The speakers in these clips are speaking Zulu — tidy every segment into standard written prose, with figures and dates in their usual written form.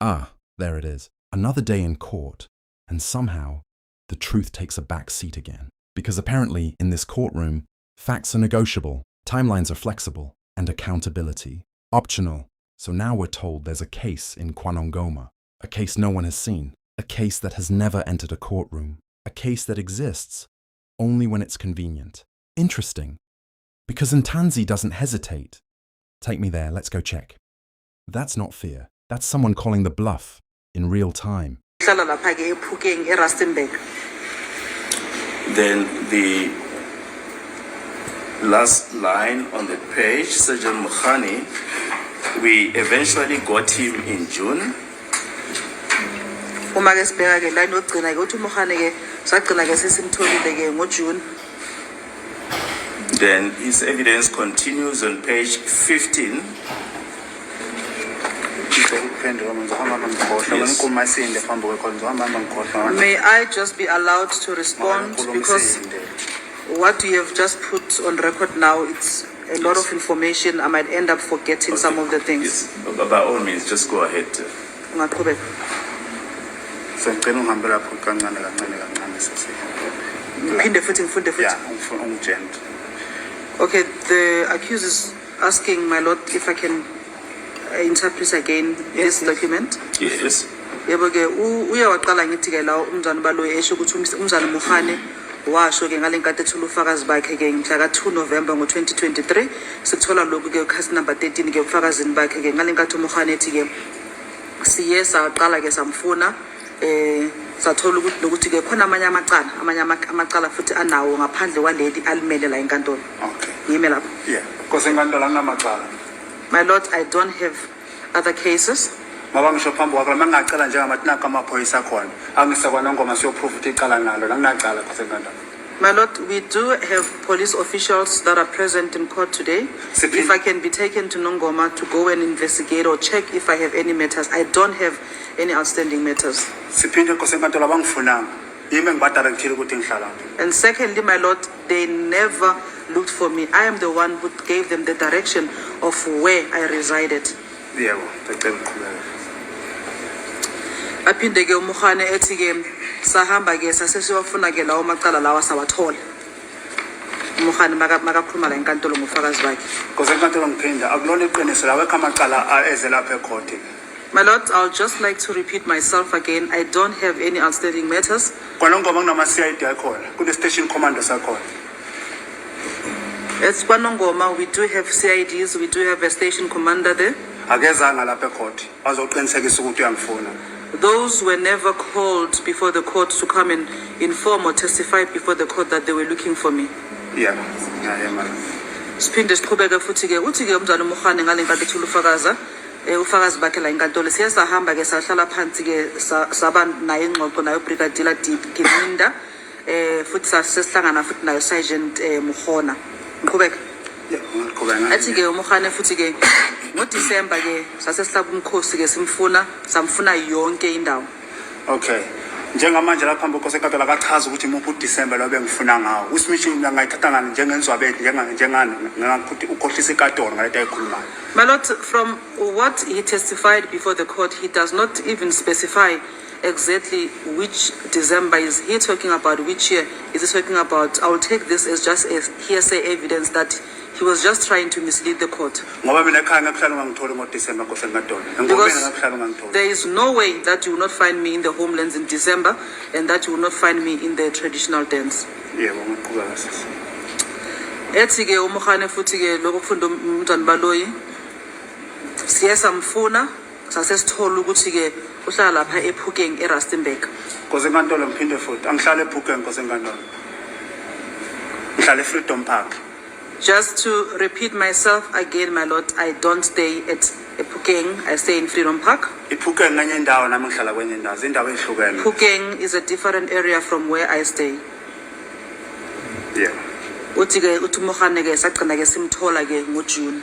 Ah, there it is. Another day in court, and somehow the truth takes a back seat again. Because apparently in this courtroom, facts are negotiable, timelines are flexible, and accountability optional. So now we're told there's a case in Kwanongoma, a case no one has seen, a case that has never entered a courtroom, a case that exists only when it's convenient. Interesting, because Ntanzi doesn't hesitate. Take me there, let's go check. That's not fear, that's someone calling the bluff in real time. Then the last line on the page, Sergeant Mukhani, we eventually got him in June. Then his evidence continues on page 15. May I just be allowed to respond, because what you have just put on record now, it's a lot of information. I might end up forgetting some of the things. Yes. By all means, just go ahead. Okay, the accused is asking, my lord, if I can interpret again this document. Yes. Yebo ke uyawaqala ngithi ke la umzana baloyi esho ukuthi umzana Mukhane washo ke ngalenkathi ethula ufakazi bakhe ke mhla ka 2 November ngo2023 sikuthola lokhu ke case number 13 ke ufakazini bakhe ke ngalenkathi Mukhane ethi ke siye saqala ke samfuna sathola ukuthi ke khona amanye amacala futhi anawo ngaphandle kwaleli alimele la enkantolo. Okay. Yime lapho. Yeah. Because enkantolo anamacala. My lord, I don't have other cases. Mabamisho phambi kwakho mangacela njengamathi naka amaphoyisa khona angisakwanongoma siyoprove ukuthi icala nalo nangacala because enkantolo. My lord, we do have police officials that are present in court today. If I can be taken to Nongoma to go and investigate or check if I have any matters. I don't have any outstanding matters. Siphinde because enkantolo abangifunanga yimi ngibadirectile ukuthi ngihlala. And secondly, my lord, they never looked for me. I am the one who gave them the direction of where I resided. Yebo, ngicela uqhubeke. Aphinde ke uMukhane ethi ke sahamba ke sasesiyofuna ke lawo macala lawa sawathola. uMukhane makakhuluma la enkantolo ngofakazi bakhe. Because enkantolo ngiphinda akulona iqiniso lawo ekamacala eze lapha ecourt. My lord, I'll just like to repeat myself again. I don't have any outstanding matters. Kwanongoma kunama CID akhona, kune station commander sakhona. At Kwanongoma, we do have CIDs, we do have a station commander there. Akezanga lapha ecourt, bazoqinisekisa ukuthi uyangifuna. Those were never called before the court to come and inform or testify before the court that they were looking for me. Yeah, man. Siphinde siqhubeke futhi ke uthi ke umzana uMukhane ngalenkathi ethula ufakazi bakhe la enkantolo siyasahamba ke sahlala phansi ke saba naye ingxoxo nayo Brigadier Giminda futhi sasihlangana futhi nayo Sergeant Mukhona. Ngiqhubeka. Yeah, ngiqhubeka. Athi ke uMukhane futhi ke ngoDecember ke sasesihlaba umkhosi ke samfuna yonke indawo. Okay. Njengamanje lapha phambi kwase enkantolo akachaza ukuthi imuphi uDecember lo bengifuna ngawo. Usimishi ngayithatha ngani njengenzwabethu njengani ngakuthi ukhohlisa ikatolo ngale ayikhulumayo. My lord, from what he testified before the court, he does not even specify exactly which December is he talking about, which year is he talking about. I will take this as just a hearsay evidence that he was just trying to mislead the court. Because there is no way that you will not find me in the homelands in December and that you will not find me in the traditional dance. Ethi ke uMukhane futhi ke lokufunda umntwana baloyi siyasamfuna sasesithola ukuthi ke uhlala lapha ePhukeng eRustenburg. Because enkantolo ngiphinde futhi angihlala ePhukeng because enkantolo ngihlala eFreedom Park. Just to repeat myself again, my lord, I don't stay at Phukeng. I stay in Freedom Park. Phukeng nganye indawo nami ngihlala kwenye indawo, izindawo ezihlukene. Phukeng is a different area from where I stay. Yeah. Uthi ke uMukhane ke sagcina ke simthola ke ngoJune.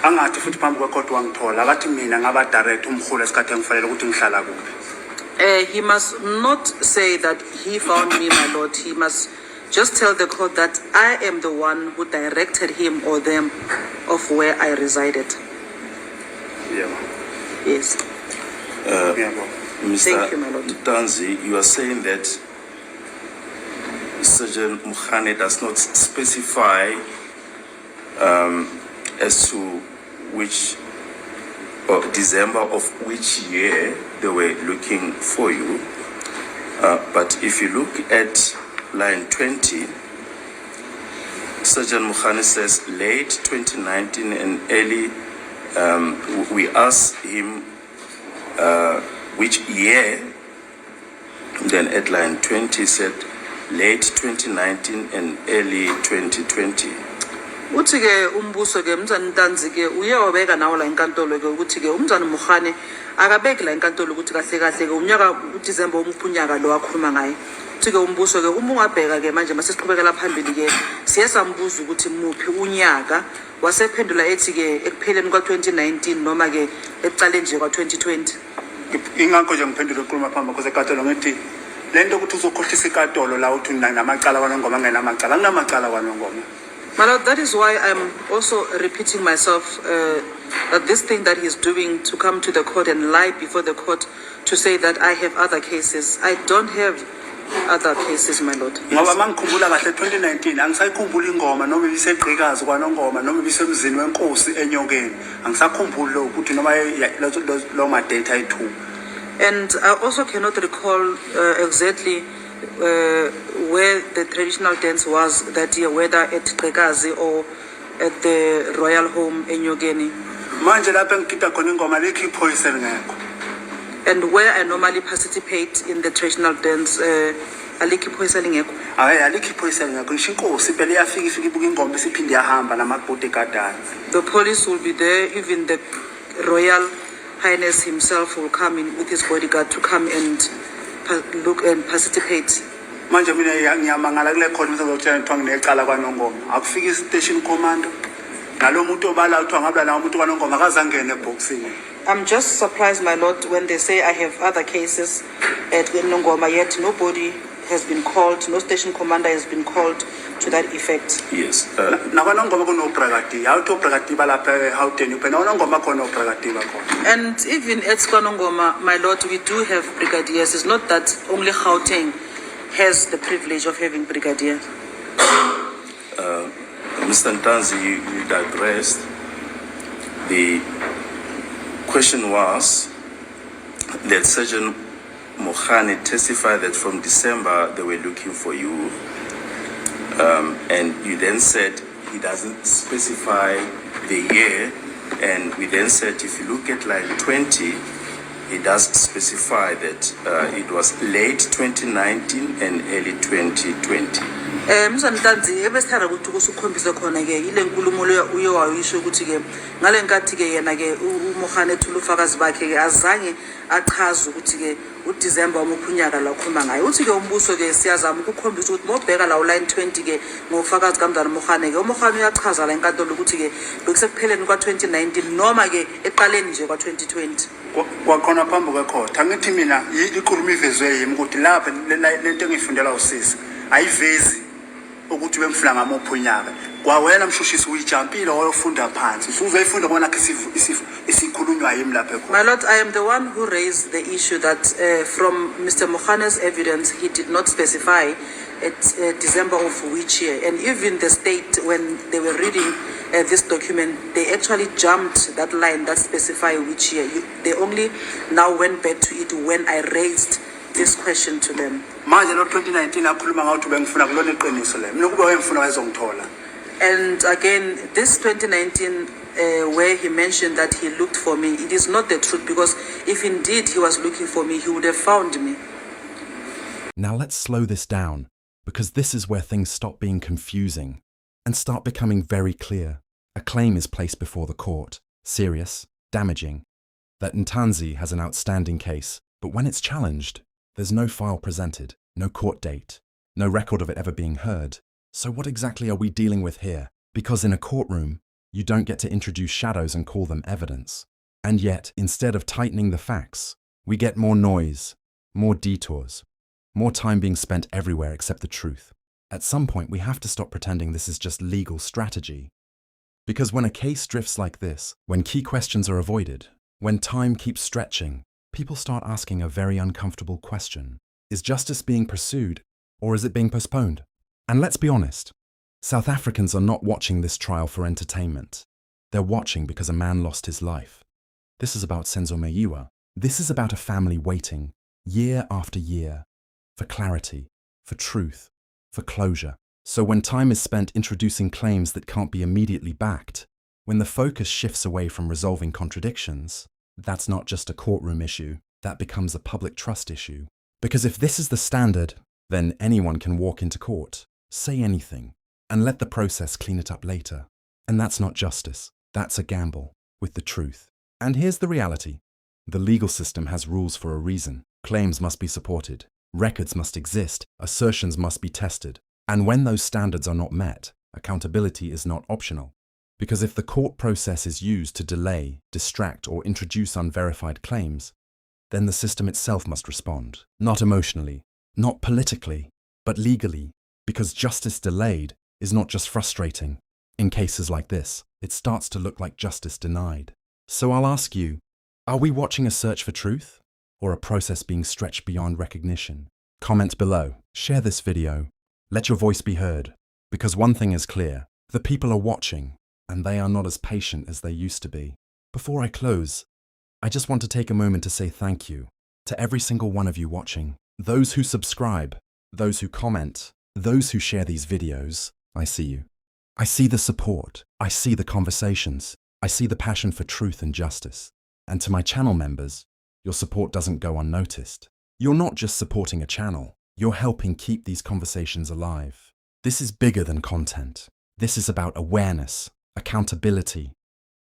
Angathi futhi phambi kwecourt wangithola, akathi mina ngaba direct umkhulu esikhathi engifanele ukuthi ngihlala kuphi. He must not say that he found me, my lord. He must just tell the court that I am the one who directed him or them of where I resided. Yeah. Yes. Ngiyabonga. Thank you, my lord. Mr. Tanzi, you are saying that Sergeant Mukhane does not specify as to which December of which year they were looking for you. But if you look at line 20, Sergeant Mukhane says late 2019 and early. We asked him which year. Then at line 20 said late 2019 and early 2020. Uthi ke umbuso ke umzana Ntanzi ke uye wabeka nawo la inkantolo ke ukuthi ke umzana Mukhane akabeki la inkantolo ukuthi kahle kahle ke unyaka uDecember umkhunyaka lo wakhuluma ngaye. Uthi ke umbuso ke uma ungabheka ke manje masesiqhubekela phambili ke siye sambuza ukuthi muphi unyaka wasephendula ethi ke ekupheleni kwa2019 noma ke ekuqaleni nje kwa2020. Ingakho nje ngiphendula ukukhuluma phambi kwakho sekatolo ngithi lento ukuthi uzokhohlisa ikatolo la uthi namacala kwanongoma ngenamacala kunamacala kwanongoma. My lord, that is why I'm also repeating myself that this thing that he's doing to come to the court and lie before the court to say that I have other cases. I don't have other cases, my lord. Ngoba mangikhumbula kahle 2019 angisayikhumbula ingoma noma ibiseqhikazi kwanongoma noma ibisemzini wenkosi enyokeni. Angisakhumbuli lo ukuthi noma lo ma data ayi2. And I also cannot recall exactly where the traditional dance was that year, whether at Qhekazi or at the royal home in Yogeni. Manje lapha engikita khona ingoma lekhi iphoyisa ngekho. And where I normally participate in the traditional dance, alikhi iphoyisa lingekho. Hayi alikhi iphoyisa ngekho ngisho inkosi phela iyafika ibuka ingoma besiphinde yahamba namabhodi egadana. The police will be there, even the royal highness himself will come in with his bodyguard to come and look and participate. Manje mina ngiyamangala kule khona ngizotshela ukuthi nginecala kwanongoma akufika station commander nalo muntu obala uthi ngabula la umuntu kwanongoma akazangene eboxini. I'm just surprised, my lord, when they say I have other cases at Nongoma, yet nobody has been called, no station commander has been called to that effect. Yes. Na kwanongoma kuno brigadi awuthi brigadi balapha eHouten uphela kwanongoma khona brigadi bakhona. And even at Kwanongoma, my lord, we do have brigadiers. It's not that only Gauteng has the privilege of having brigadiers. Mr. Ntanzi, you digressed. The question was that Sergeant Mukhane testified that from December they were looking for you, and you then said he doesn't specify the year, and we then said if you look at line 20, it does specify that it was late 2019 and early 2020. Mzana Ntanzi ebesithanda ukuthi kusukhombise khona ke ile nkulumo leyo uye wayisho ukuthi ke ngale nkathi ke yena ke uMukhane ethula ufakazi bakhe ke azange achaza ukuthi ke uDecember umkhunyaka la khuluma ngayo uthi ke umbuso ke siyazama ukukhombisa ukuthi mobheka la line 20 ke ngofakazi kaMdala Mukhane ke uMukhane uyachaza la enkantolo ukuthi ke bekusekupheleni kwa2019 noma ke eqaleni nje kwa2020. Kwakhona phambi kwekhotha ngithi mina ikhuluma ivezwe yimi ukuthi lapha lento engifundela usisi ayivezi ukuthi bengifuna ngamuphi unyaka kwawena mshushisi uyijampile wayofunda phansi uzoyifunda bona isikhulunywa yimi lapha ekhona. My lord, I am the one who raised the issue that from Mr. Mukhane's evidence he did not specify at December of which year, and even the state when they were reading this document they actually jumped that line that specify which year. They only now went back to it when I raised this question to them. Manje lo 2019 akhuluma ngathi bengifuna kulona iqiniso le mina kuba wengifuna wayezongithola. And again this 2019 where he mentioned that he looked for me, it is not the truth, because if indeed he was looking for me he would have found me. Now let's slow this down, because this is where things stop being confusing and start becoming very clear. A claim is placed before the court, serious, damaging, that Ntanzi has an outstanding case, but when it's challenged, there's no file presented, no court date, no record of it ever being heard. So what exactly are we dealing with here? Because in a courtroom, you don't get to introduce shadows and call them evidence. And yet, instead of tightening the facts, we get more noise, more detours, more time being spent everywhere except the truth. At some point, we have to stop pretending this is just legal strategy. Because when a case drifts like this, when key questions are avoided, when time keeps stretching, people start asking a very uncomfortable question. Is justice being pursued, or is it being postponed? And let's be honest, South Africans are not watching this trial for entertainment. They're watching because a man lost his life. This is about Senzo Meyiwa. This is about a family waiting, year after year, for clarity, for truth, for closure. So when time is spent introducing claims that can't be immediately backed, when the focus shifts away from resolving contradictions, that's not just a courtroom issue, that becomes a public trust issue. Because if this is the standard, then anyone can walk into court, say anything, and let the process clean it up later. And that's not justice, that's a gamble with the truth. And here's the reality. The legal system has rules for a reason. Claims must be supported, records must exist, assertions must be tested. And when those standards are not met, accountability is not optional. Because if the court process is used to delay, distract, or introduce unverified claims, then the system itself must respond. Not emotionally, not politically, but legally. Because justice delayed is not just frustrating. In cases like this, it starts to look like justice denied. So I'll ask you, are we watching a search for truth, or a process being stretched beyond recognition? Comment below, share this video, let your voice be heard. Because one thing is clear, the people are watching, and they are not as patient as they used to be. Before I close, I just want to take a moment to say thank you to every single one of you watching. Those who subscribe, those who comment, those who share these videos, I see you. I see the support, I see the conversations, I see the passion for truth and justice. And to my channel members, your support doesn't go unnoticed. You're not just supporting a channel, you're helping keep these conversations alive. This is bigger than content. This is about awareness, accountability,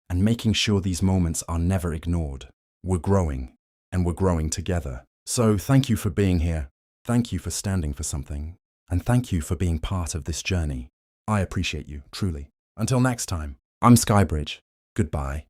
and making sure these moments are never ignored. We're growing, and we're growing together. So thank you for being here. Thank you for standing for something. And thank you for being part of this journey. I appreciate you, truly. Until next time, I'm Skybridge. Goodbye.